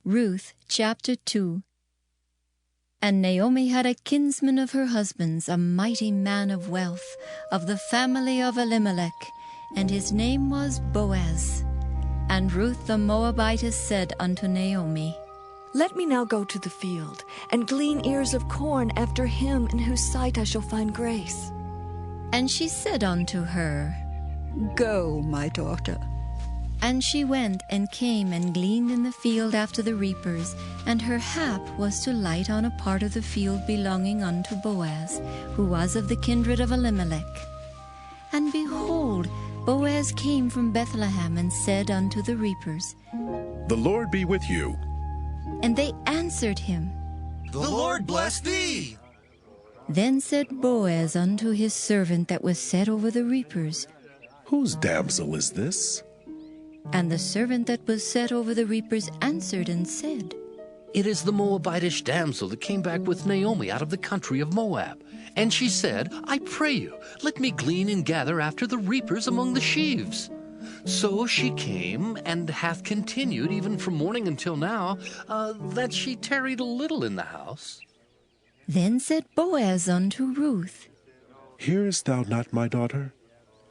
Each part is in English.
Ruth chapter 2. And Naomi had a kinsman of her husband's, a mighty man of wealth, of the family of Elimelech, and his name was Boaz. And Ruth the Moabitess said unto Naomi, Let me now go to the field, and glean ears of corn after him in whose sight I shall find grace. And she said unto her, Go, my daughter. And she went and came and gleaned in the field after the reapers, and her hap was to light on a part of the field belonging unto Boaz, who was of the kindred of Elimelech. And behold, Boaz came from Bethlehem and said unto the reapers, The Lord be with you. And they answered him, The Lord bless thee. Then said Boaz unto his servant that was set over the reapers, Whose damsel is this? And the servant that was set over the reapers answered and said, It is the Moabitish damsel that came back with Naomi out of the country of Moab. And she said, I pray you, let me glean and gather after the reapers among the sheaves. So she came, and hath continued even from morning until now, that she tarried a little in the house. Then said Boaz unto Ruth, Hearest thou not, my daughter?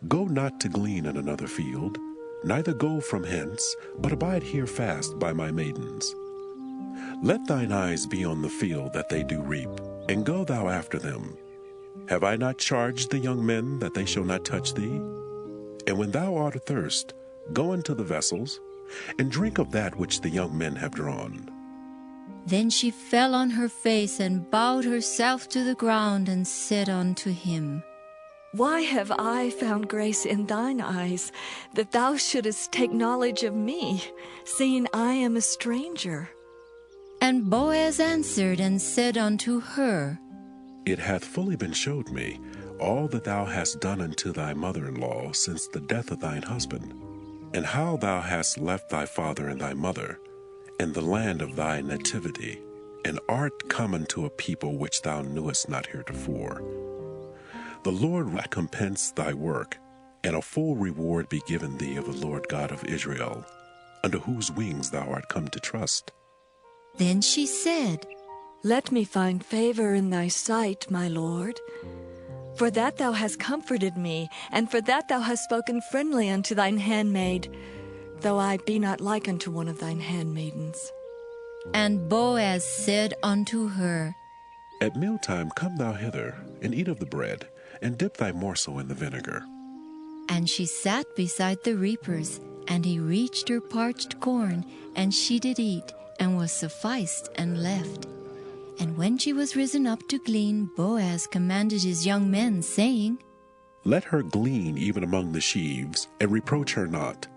Go not to glean in another field, neither go from hence, but abide here fast by my maidens. Let thine eyes be on the field that they do reap, and go thou after them. Have I not charged the young men that they shall not touch thee? And when thou art athirst, go into the vessels, and drink of that which the young men have drawn. Then she fell on her face and bowed herself to the ground and said unto him, Why have I found grace in thine eyes, that thou shouldest take knowledge of me, seeing I am a stranger? And Boaz answered and said unto her, It hath fully been showed me all that thou hast done unto thy mother-in-law since the death of thine husband, and how thou hast left thy father and thy mother, and the land of thy nativity, and art come unto a people which thou knewest not heretofore. The Lord recompense thy work, and a full reward be given thee of the Lord God of Israel, under whose wings thou art come to trust. Then she said, Let me find favor in thy sight, my Lord. For that thou hast comforted me, and for that thou hast spoken friendly unto thine handmaid, though I be not like unto one of thine handmaidens. And Boaz said unto her, At mealtime come thou hither, and eat of the bread, and dip thy morsel in the vinegar. And she sat beside the reapers, and he reached her parched corn, and she did eat, and was sufficed, and left. And when she was risen up to glean, Boaz commanded his young men, saying, Let her glean even among the sheaves, and reproach her not.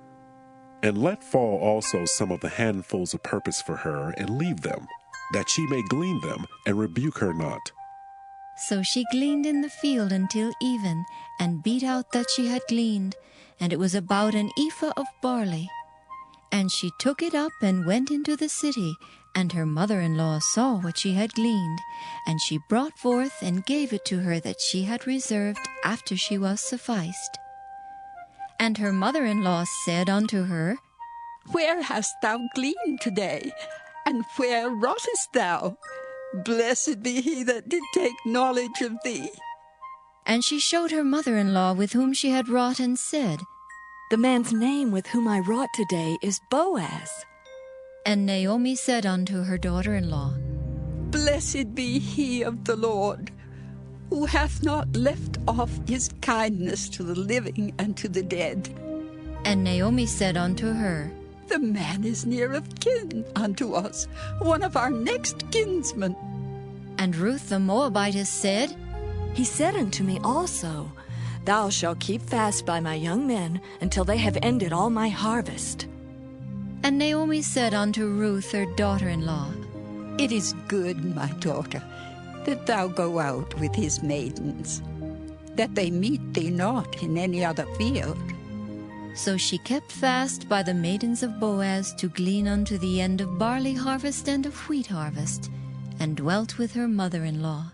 And let fall also some of the handfuls of purpose for her, and leave them, that she may glean them, and rebuke her not. So she gleaned in the field until even, and beat out that she had gleaned, and it was about an ephah of barley. And she took it up and went into the city, and her mother-in-law saw what she had gleaned, and she brought forth and gave it to her that she had reserved after she was sufficed. And her mother-in-law said unto her, Where hast thou gleaned today? And where wroughtest thou? Blessed be he that did take knowledge of thee. And she showed her mother-in-law with whom she had wrought, and said, The man's name with whom I wrought today is Boaz. And Naomi said unto her daughter-in-law, Blessed be he of the Lord, who hath not left off his kindness to the living and to the dead. And Naomi said unto her, The man is near of kin unto us, one of our next kinsmen. And Ruth the Moabitess said, He said unto me also, Thou shalt keep fast by my young men until they have ended all my harvest. And Naomi said unto Ruth her daughter-in-law, It is good, my daughter, that thou go out with his maidens, that they meet thee not in any other field. So she kept fast by the maidens of Boaz to glean unto the end of barley harvest and of wheat harvest, and dwelt with her mother-in-law.